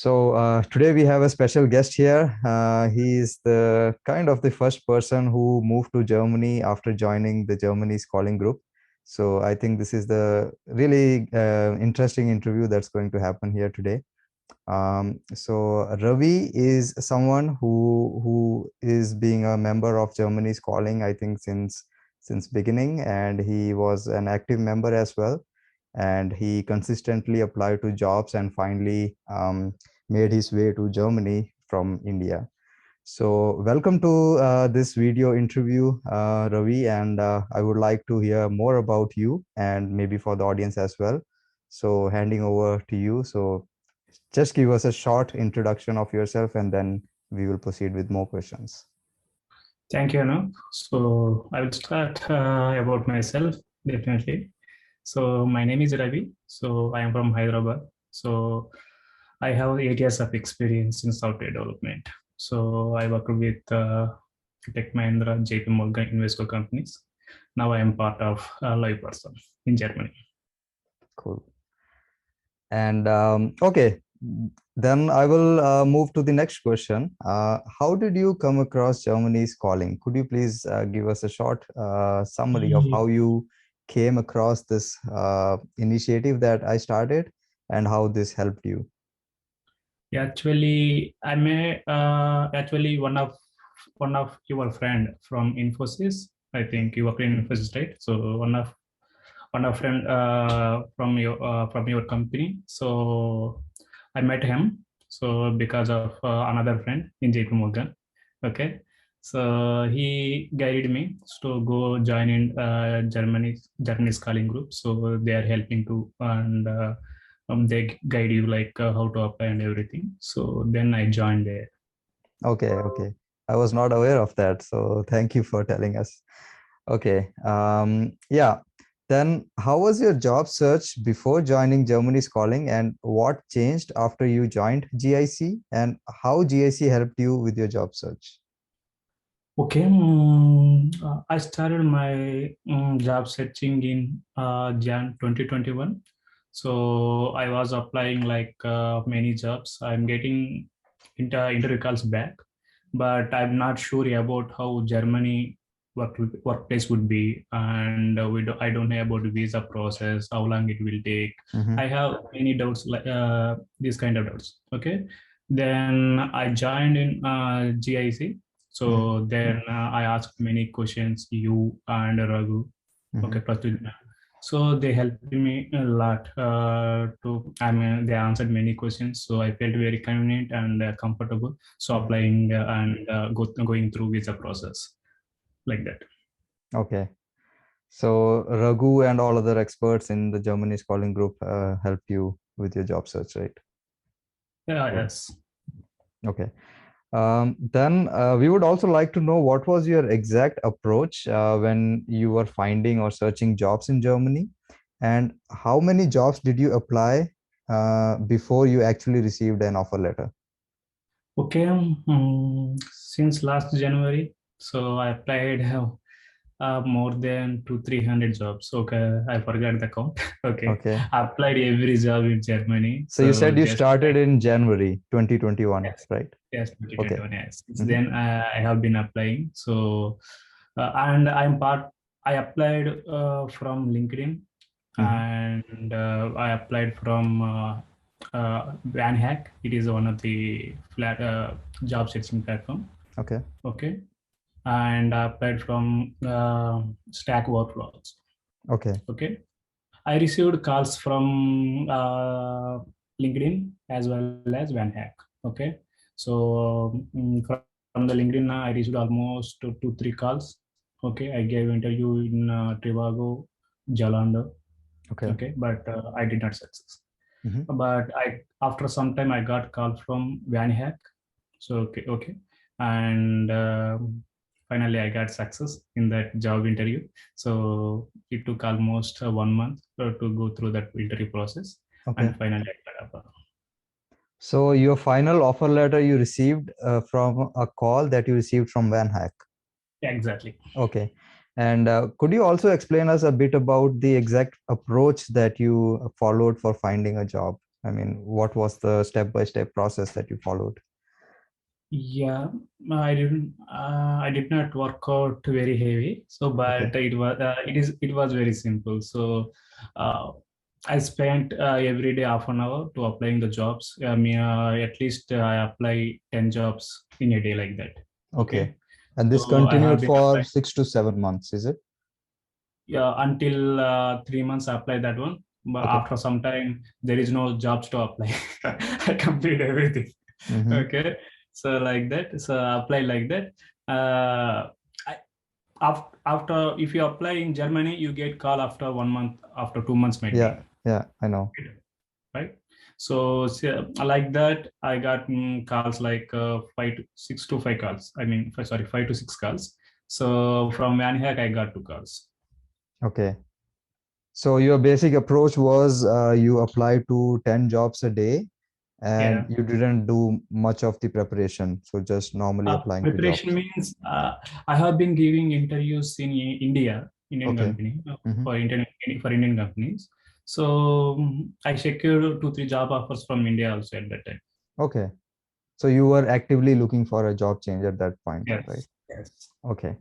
Today we have a special guest here. He is the kind of the first person who moved to Germany after joining the Germany's calling group. So I think this is the really interesting interview that's going to happen here today. Ravi is someone who is being a member of Germany's calling, I think since beginning, and he was an active member as well. And he consistently applied to jobs and finally made his way to Germany from India. So welcome to this video interview, Ravi, and I would like to hear more about you and maybe for the audience as well. So handing over to you. So just give us a short introduction of yourself and then we will proceed with more questions. Thank you, Anu. So I will start about myself, definitely. So my name is Ravi. So I am from Hyderabad. So I have 8 years of experience in software development. So I worked with Tech Mahindra, JP Morgan, Invesco companies. Now I am part of LivePerson in Germany. Cool. And okay, then I will move to the next question. How did you come across Germany's calling? Could you please give us a short summary of how you came across this initiative that I started and how this helped you? Yeah, actually, actually one of your friend from Infosys. I think you work in Infosys, right? So one of friend from your company. So I met him. So because of another friend in JP Morgan. Okay. So he guided me to go join in Germany's calling group. So they are helping to and they guide you like how to apply and everything. So then I joined there. Okay. I was not aware of that. So thank you for telling us. Okay. Yeah. Then how was your job search before joining Germany's calling and what changed after you joined GIC and how GIC helped you with your job search? Okay, I started my job searching in Jan 2021. So I was applying like many jobs. I'm getting interview calls back, but I'm not sure about how Germany workplace would be, and I don't know about the visa process, how long it will take. Mm-hmm. I have many doubts like these kind of doubts. Okay, then I joined in GIC. So then I asked many questions, you and Raghu. Mm-hmm. Okay, Pratyushna. So they helped me a lot I mean, they answered many questions. So I felt very convenient and comfortable. So applying and going through visa process like that. Okay. So Raghu and all other experts in the Germany's calling group helped you with your job search, right? Yeah, Cool. yes. Okay. Then we would also like to know what was your exact approach when you were finding or searching jobs in Germany, and how many jobs did you apply before you actually received an offer letter? Okay, since last January, so I applied more than 300 jobs. Okay, I forgot the count. Okay, Okay. I applied every job in Germany. So you So said you just started like in January 2021, yes, right? yes, Okay. 2021. Yes. Since Mm-hmm. then, I have been applying. So and I applied from LinkedIn, Mm-hmm. and I applied from VanHack. It is one of the flat job searching platform. Okay. Okay, and I applied from Stack Workflows. Okay. Okay, I received calls from LinkedIn as well as VanHack. Okay, so from the LinkedIn, I received almost 2 3 calls. Okay, I gave interview in Trivago, Zalando. Okay. Okay, but I did not success. Mm-hmm. But I after some time I got call from VanHack. So okay, and finally I got success in that job interview. So it took almost 1 month to go through that interview process, Okay. and finally I got a So your final offer letter you received from a call that you received from VanHack. yeah, exactly. Okay. And could you also explain us a bit about the exact approach that you followed for finding a job? I mean, what was the step-by-step process that you followed? Yeah, I did not work out very heavy. So, Okay. but it was very simple. So, uh, I spent every day half an hour to applying the jobs. I mean, at least I apply 10 jobs in a day like that. Okay. Okay. And this So I have continued been for applying, 6 to 7 months, is it? yeah, until 3 months I applied that one. But Okay. after some time, there is no jobs to apply. I complete everything. Mm-hmm. Okay. So like that. So I apply like that. Uh, after if you apply in Germany, you get call after 1 month, after 2 months might be, Yeah. Yeah, I know. right? So like that, I got calls like 5 to 6 calls. I mean, sorry, 5 to 6 calls. So from Manhack, I got 2 calls. Okay. So your basic approach was you applied to 10 jobs a day and Yeah. you didn't do much of the preparation. So just normally applying to Preparation jobs. means I have been giving interviews in India, Indian Okay. company Mm-hmm. for Indian companies. So I secured 2 3 job offers from India also at that time. Okay. So you were actively looking for a job change at that point, right? Yes. Yes. Okay,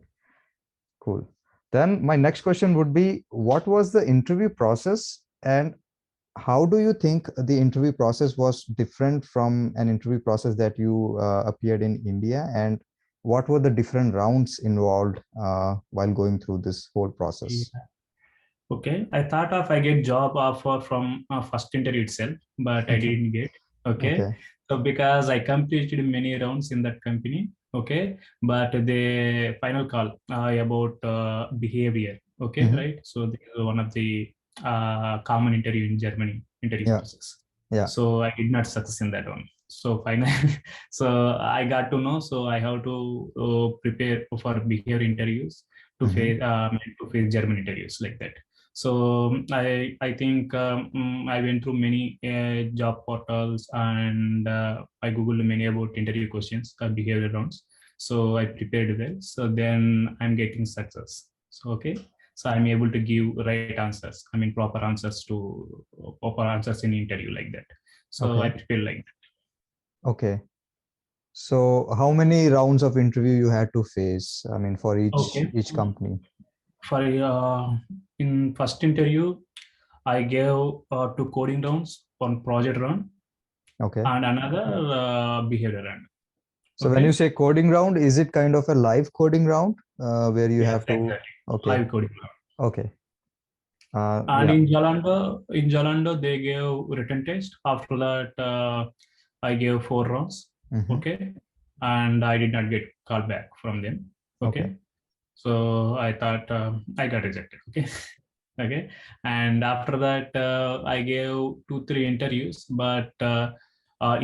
cool. Then my next question would be, what was the interview process and how do you think the interview process was different from an interview process that you appeared in India? And what were the different rounds involved while going through this whole process? Yeah. Okay. I thought of I get job offer from first interview itself, but I didn't get. Okay. Okay. So because I completed many rounds in that company. Okay. But the final call about behavior. Okay. Hmm. Right. So this is one of the common interview in Germany interview Yeah. process. Yeah. So I did not success in that one. So finally, so I got to know. So I have to prepare for behavior interviews Hmm. to face German interviews like that. So I think I went through many job portals and I googled many about interview questions, behavior rounds. So I prepared well. So then I'm getting success. So okay. So I'm able to give right answers. I mean proper answers in interview like that. So I Okay. prepare like Okay. So how many rounds of interview you had to face? I mean, for that. each Okay. company. For in first interview, I gave 2 coding rounds, one project round, Okay. and another behavior round. So when you Okay. say coding round, is it kind of a live coding round where you Yes, have to? exactly. Okay. Live coding round. Okay. And Yeah. in Jalando, they gave written test. After that, I gave 4 rounds. Hmm. Okay, and I did not get call back from them. Okay. Okay, so I thought I got rejected. Okay. Okay, and after that, I gave 2 3 interviews, but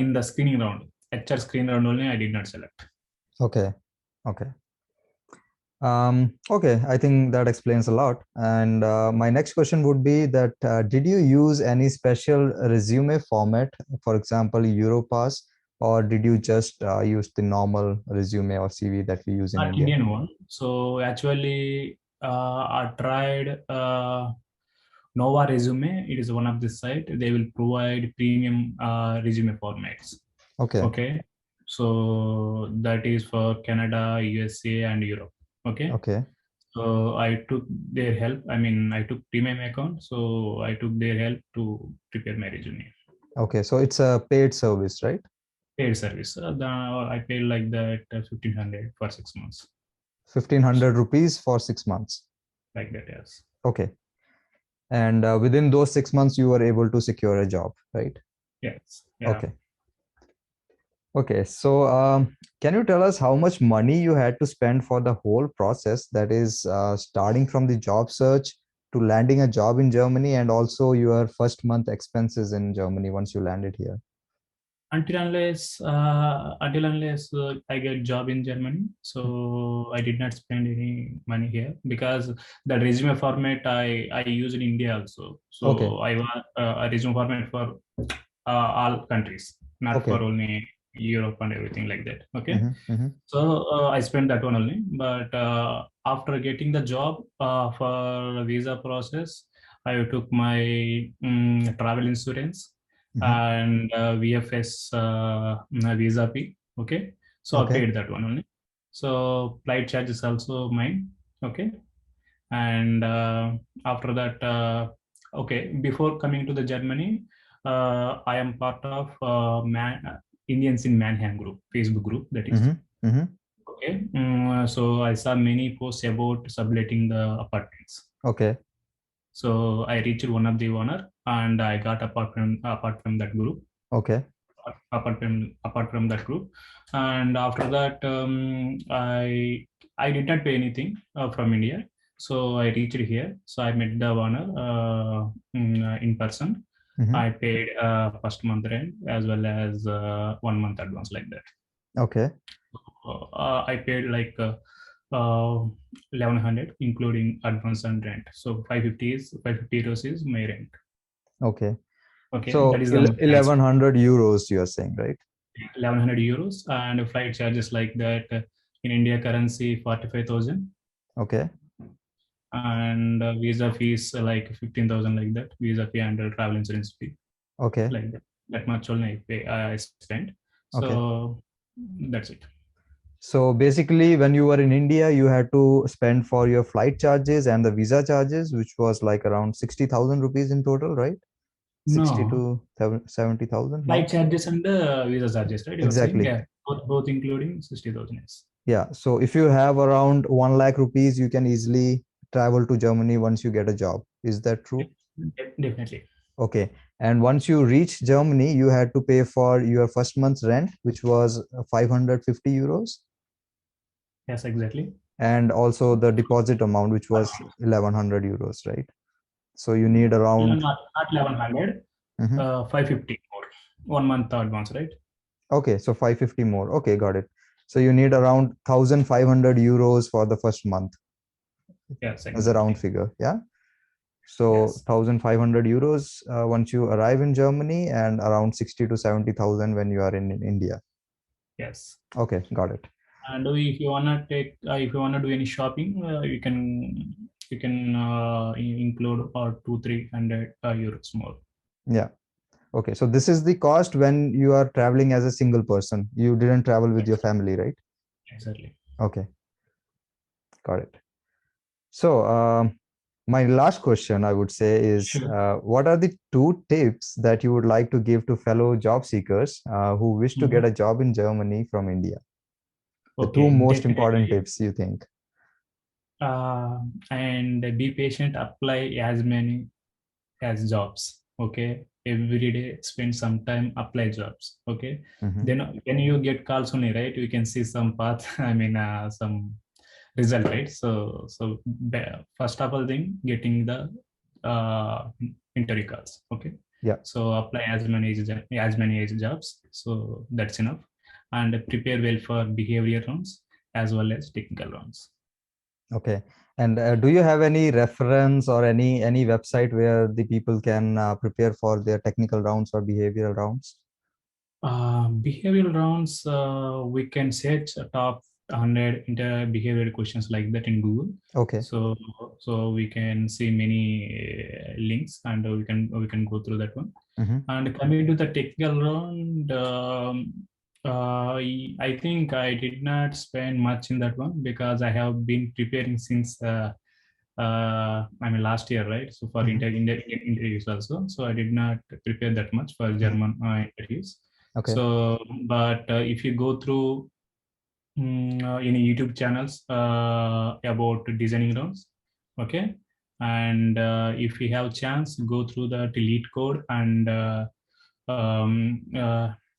in the screening round, HR screen round only, I did not select. Okay. Okay. Okay, I think that explains a lot. And my next question would be that did you use any special resume format, for example, Europass, or did you just use the normal resume or CV that we use in Not India? Indian one. So actually, I tried Nova Resume. It is one of the site. They will provide premium resume formats. Okay. Okay, so that is for Canada, USA, and Europe. Okay, Okay. so I took their help. I mean, I took premium account, so I took their help to prepare my resume. Okay. So it's a paid service, right? Paid service. I paid like that 1,500 for 6 months. 1,500 rupees for 6 months. Like that, yes. Okay. And within those 6 months, you were able to secure a job, right? Yes. Yeah. Okay. Okay, so can you tell us how much money you had to spend for the whole process? That is, starting from the job search to landing a job in Germany, and also your first month expenses in Germany once you landed here. Until unless I get job in Germany, so I did not spend any money here because the resume format I used in India also. Okay, So I want a resume format for all countries, not for okay. only Europe and everything like that. Okay, Mm-hmm, mm-hmm. so I spent that one only. But after getting the job for visa process, I took my travel insurance and VFS visa fee. Okay, so I Okay. paid that one only. So flight charge is also mine. Okay, and after that, okay, before coming to the Germany, I am part of Indians in Manhattan group, Facebook group, that is. Mm-hmm. Mm-hmm. Okay, so I saw many posts about subletting the apartments. Okay. So I reached one of the owner and I got apart from that group, Okay. apart from that group, and after that, I did not pay anything from India. So I reached here. So I met the owner in person. Mm-hmm. I paid first month rent as well as 1 month advance, like that. Okay. I paid like 1100 including advance and rent. So 550 euros is my rent. Okay. Okay, that So is the 1100 euros you're saying, right? 1100 euros, and flight charges like that in India currency 45,000, Okay. and visa fees like 15,000, like that. Visa fee and travel insurance fee, Okay. like that. That much only I spent. Okay. So that's it. So basically, when you were in India, you had to spend for your flight charges and the visa charges, which was like around 60,000 rupees in total, right? 60 No, to 70,000? flight No? charges and visa charges, right? You were saying, Exactly. yeah, both including 60,000. Yes. Yeah. So if you have around 1 lakh rupees, you can easily travel to Germany once you get a job. Is that true? Definitely. Okay. And once you reach Germany, you had to pay for your first month's rent, which was 550 euros, Yes, exactly. and also the deposit amount, which was 1100 euros, right? So you need No, around. not 1100, Mhm. 550 more. 1 month advance, right? Okay, so 550 more. Okay, got it. So you need around 1500 euros for the first month Yes, as a round exactly. figure. Yeah. So Yes, 1500 euros once you arrive in Germany, and around 60 to 70,000 when you are in India. yes. Okay, got it. And if you wanna do any shopping, you can include 200-300 euros more. Yeah. Okay, so this is the cost when you are traveling as a single person. You didn't travel with your family, right? Exactly. Okay, got it. So, my last question, I would say, is Sure. what are the two tips that you would like to give to fellow job seekers who wish to get Mhm. a job in Germany from India? The two Okay, most important definitely. tips you think? And be patient. Apply as many as jobs. Okay, every day spend some time apply jobs. Okay, Mm-hmm. then when you get calls only, right, you can see some path. I mean, some result, right? First of all thing, getting the uh, interview calls. Okay, Yeah. so apply as many as jobs. So that's enough, and prepare well for behavior rounds as well as technical rounds. Okay. And do you have any reference or any website where the people can prepare for their technical rounds or behavioral rounds? Behavioral rounds, we can search top 100 behavioral questions like that in Google. Okay. So we can see many links, and we can go through that one. Mm-hmm. And coming to the technical round, I think I did not spend much in that one because I have been preparing since I mean last year, right? So for Mm-hmm. interviews also, so I did not prepare that much for Mm-hmm. German interviews. Okay. So, but if you go through any YouTube channels about designing rounds, okay, and if you have chance, go through the delete code and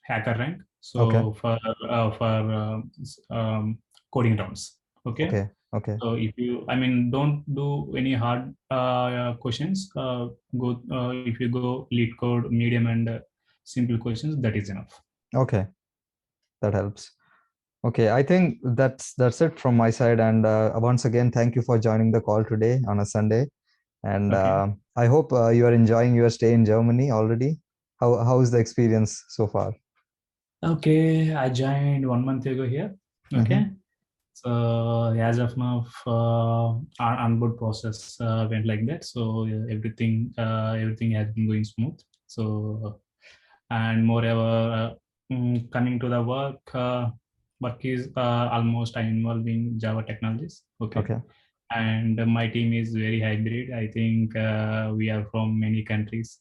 hacker rank. Okay. So for coding rounds, okay. Okay. Okay. So if you, I mean, don't do any hard questions. If you go lead code, medium, and simple questions, that is enough. Okay. That helps. Okay, I think that's it from my side. And once again, thank you for joining the call today on a Sunday. And Okay. I hope you are enjoying your stay in Germany already. How is the experience so far? Okay, I joined 1 month ago here. Mm-hmm. Okay, so as of now, our onboard process went like that. So everything has been going smooth. So And moreover, coming to the work is almost I'm involved in Java technologies. Okay. And my team is very hybrid. I think we are from many countries.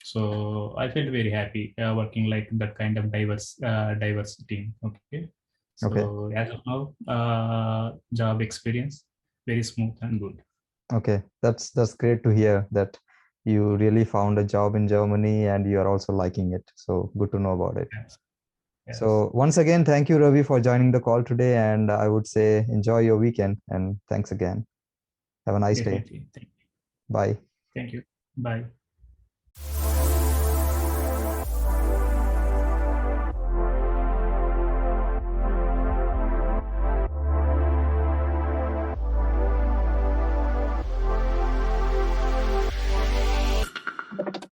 So I felt very happy working like that kind of diverse team. Okay. Okay. So as of now, job experience very smooth and good. Okay. That's great to hear that you really found a job in Germany and you are also liking it. So good to know about it. Yes. Yes. So once again, thank you, Ravi, for joining the call today. And I would say enjoy your weekend and thanks again. Have a nice day. Definitely. Bye. Thank you. Bye.